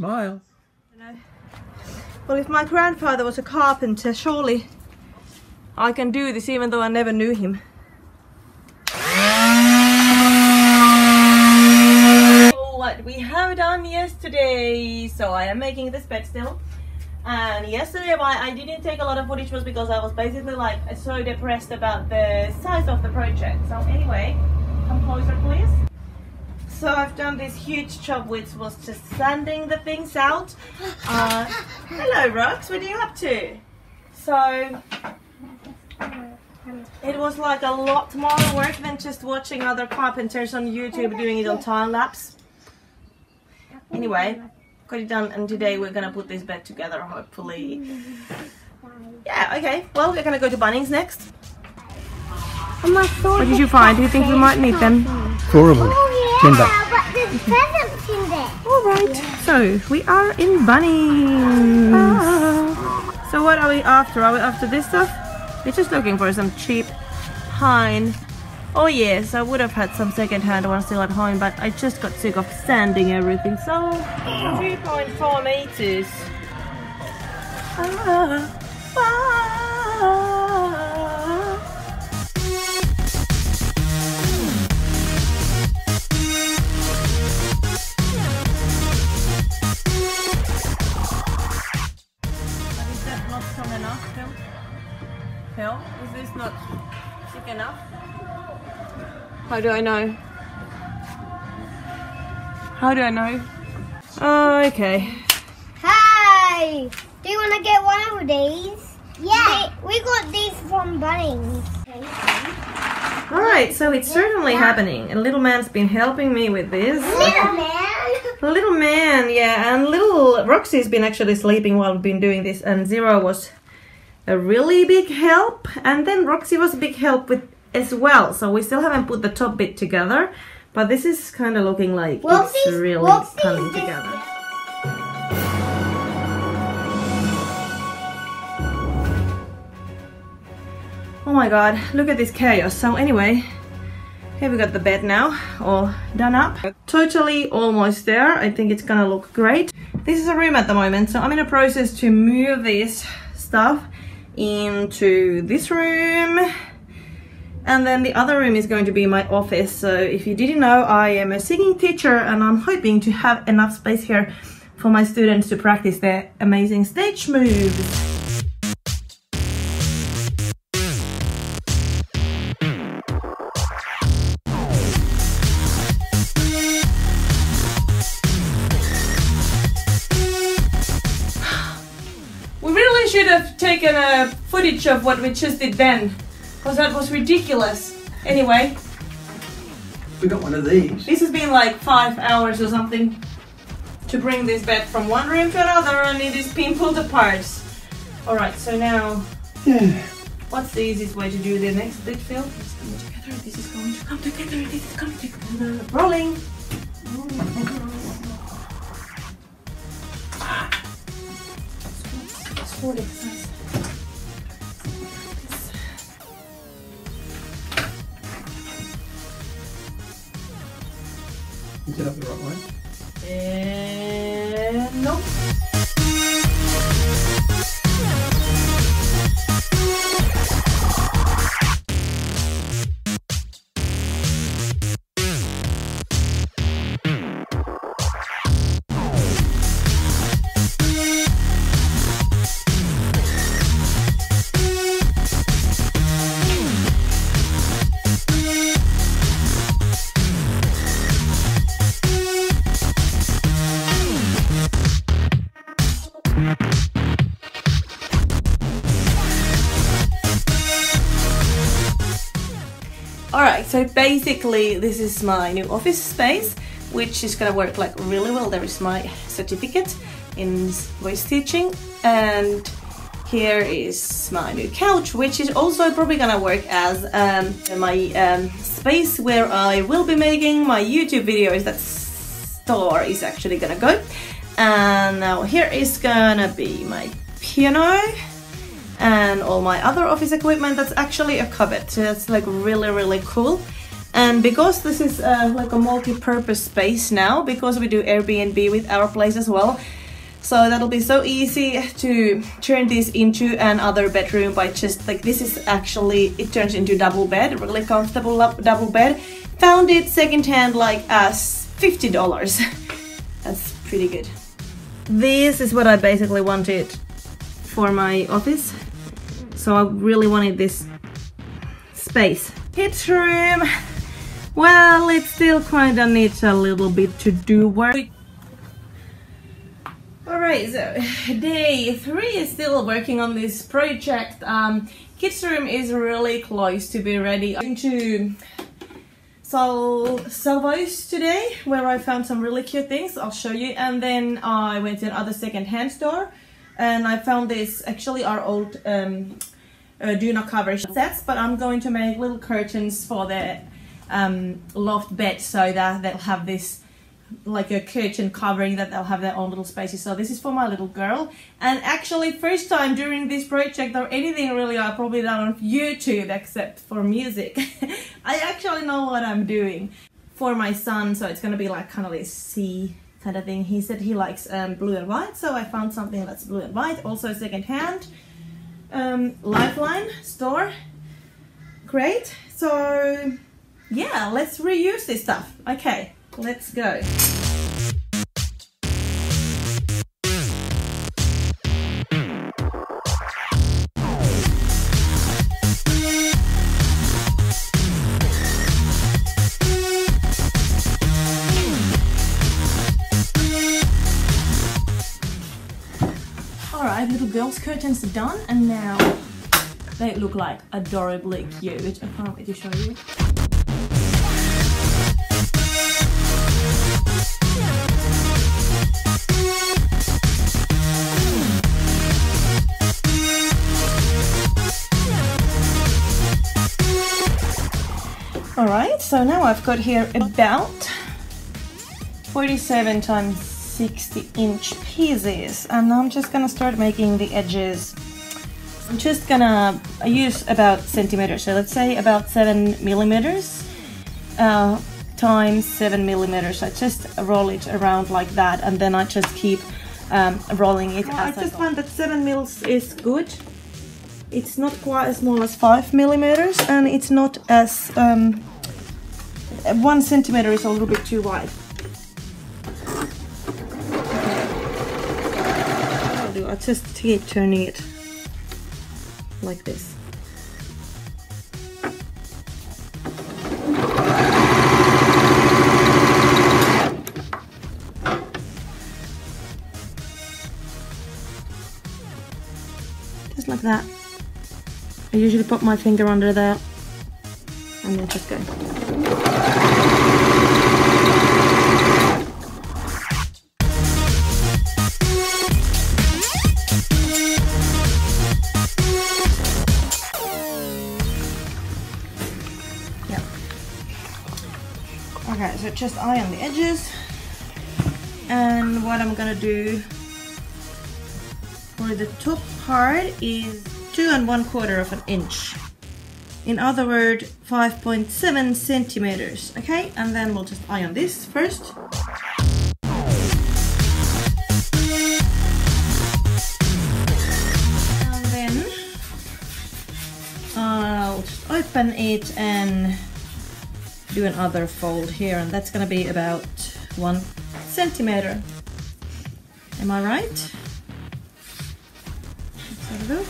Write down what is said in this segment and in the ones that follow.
Smile. Well, if my grandfather was a carpenter, surely I can do this even though I never knew him. What we have done yesterday. So I am making this bed still. And yesterday why I didn't take a lot of footage was because I was basically like so depressed about the size of the project. So anyway, come closer please. So I've done this huge job which was just sanding the things out. Hello Rox, what are you up to? So it was like a lot more work than just watching other carpenters on YouTube doing it on time lapse. Anyway, got it done and today we're gonna put this bed together hopefully. Yeah, okay, well we're gonna go to Bunnings next. What did you find? Do you think we might need them? 4 of them. Timber. But there's presents in there. Alright, so we are in Bunnings. So what are we after? Are we after this stuff? We're just looking for some cheap pine. Oh yes, I would have had some second-hand ones still at home, but I just got sick of sanding everything. So 2.4 meters. Phil, is this not thick enough? How do I know? How do I know? Oh, okay. Hey! Do you want to get one of these? Yeah! We got these from Bunnings. Alright, so it's certainly happening. And little man's been helping me with this. Little man! Little man, yeah. And little Roxy's been actually sleeping while we've been doing this. And Zero was a really big help, and then Roxy was a big help with as well. So we still haven't put the top bit together, but this is kind of looking like it's really coming together. Oh my god, look at this chaos. So anyway, here we got the bed now all done up, totally almost there. I think it's gonna look great. This is a room at the moment, so I'm in a process to move this stuff into this room, and then the other room is going to be my office. So if you didn't know, I am a singing teacher and I'm hoping to have enough space here for my students to practice their amazing stage moves. Should have taken a footage of what we just did then, because that was ridiculous. Anyway, We got one of these. this has been like 5 hours or something to bring this bed from one room to another, and it is being pulled apart. Alright, so now, what's the easiest way to do the next bit, Phil? It's coming together, this is going to come together, this is coming together. Rolling! Is it up the right way? Nope. Alright, so basically this is my new office space, which is gonna work like really well. There is my certificate in voice teaching, and here is my new couch, which is also probably gonna work as my space where I will be making my YouTube videos. That store is actually gonna go. And now here is gonna be my piano and all my other office equipment. That's actually a cupboard, so that's like really cool. And because this is like a multi-purpose space now, because we do Airbnb with our place as well, so that'll be so easy to turn this into another bedroom by just like, this is actually, it turns into double bed, really comfortable double bed. Found it secondhand like as $50. That's pretty good. This is what I basically wanted for my office. So I really wanted this space. Kids room. Well, it still kinda needs a little bit to do work. Alright, so day 3 is still working on this project. Kids room is really close to be ready. I'm going to Salvo's today, where I found some really cute things. I'll show you. And then I went to another second-hand store and I found this, actually our old do not cover sets, but I'm going to make little curtains for the loft bed, so that they'll have this like a curtain covering, that they'll have their own little spaces. So this is for my little girl, and actually first time during this project or anything really I've probably done on YouTube except for music. I actually know what I'm doing for my son, so it's gonna be like kind of this sea kind of thing. He said he likes blue and white, so I found something that's blue and white, also second hand. Lifeline store, great. So yeah, let's reuse this stuff. Okay, let's go. Alright, little girl's curtains are done, and now they look like adorably cute. I can't wait to show you. Alright, so now I've got here about 47 times 60-inch pieces, and I'm just gonna start making the edges. I'm just gonna use about centimeters, so let's say about 7 millimeters times 7 millimeters. I just roll it around like that, and then I just keep rolling it. I just find that 7 mils is good. It's not quite as small as 5 millimeters, and it's not as 1 centimeter is a little bit too wide. I just keep turning it like this. Just like that. I usually put my finger under there and then just go. Okay, so just iron the edges, and what I'm gonna do for the top part is 2 1/4 inch. In other words, 5.7 centimeters. Okay, and then we'll just iron this first. And then I'll just open it and do another fold here, and that's gonna be about 1 centimeter. Am I right? Let's have a look.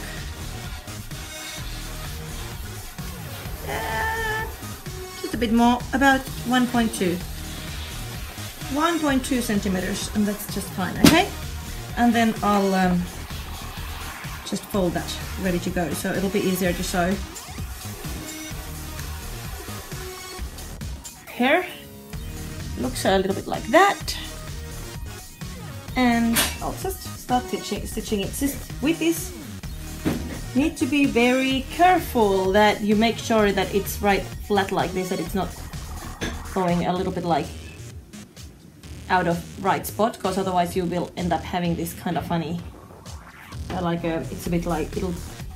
Just a bit more, about 1.2 centimeters, and that's just fine. Okay, and then I'll just fold that, ready to go, so it'll be easier to sew. Here looks a little bit like that, and I'll just start stitching it. Just with this, you need to be very careful that you make sure that it's right flat like this, that it's not going a little bit like out of right spot, because otherwise you will end up having this kind of funny it's a bit like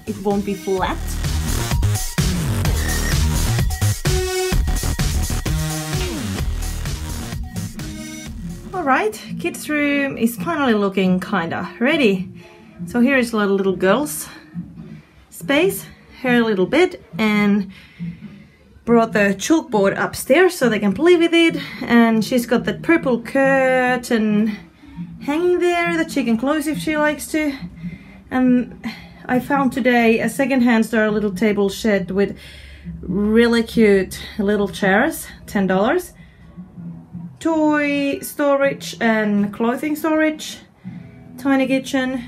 it won't be flat. Alright, kids' room is finally looking kinda ready. So here is a little girl's space, her little bed, and brought the chalkboard upstairs so they can play with it. And she's got that purple curtain hanging there that she can close if she likes to. And I found today a second-hand store little table shed with really cute little chairs, $10. Toy storage and clothing storage, tiny kitchen.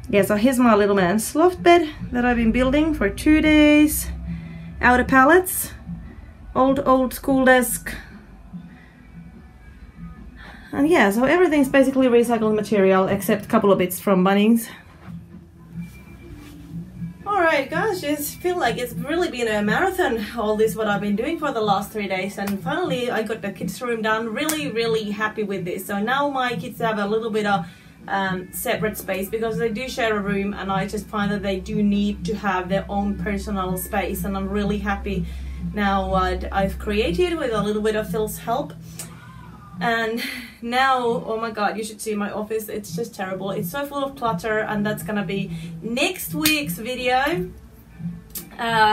Yeah, so here's my little man's loft bed that I've been building for 2 days. Outer pallets, old school desk. And yeah, so everything's basically recycled material except a couple of bits from Bunnings. Alright guys, just feel like it's really been a marathon, all this what I've been doing for the last 3 days, and finally I got the kids' room done. Really happy with this. So now my kids have a little bit of separate space because they do share a room, and I just find that they do need to have their own personal space, and I'm really happy now what I've created with a little bit of Phil's help. And now, oh my god, you should see my office. It's just terrible. It's so full of clutter, and that's gonna be next week's video.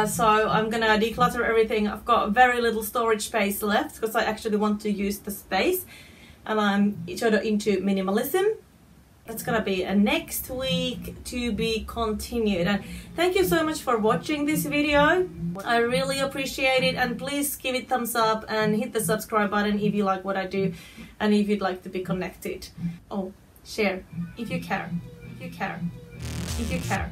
So I'm gonna declutter everything. I've got very little storage space left because I actually want to use the space, and I'm sort of into minimalism. That's gonna be a next week to be continued. And thank you so much for watching this video. I really appreciate it, and please give it thumbs up and hit the subscribe button if you like what I do and if you'd like to be connected. Oh, share if you care, if you care, if you care.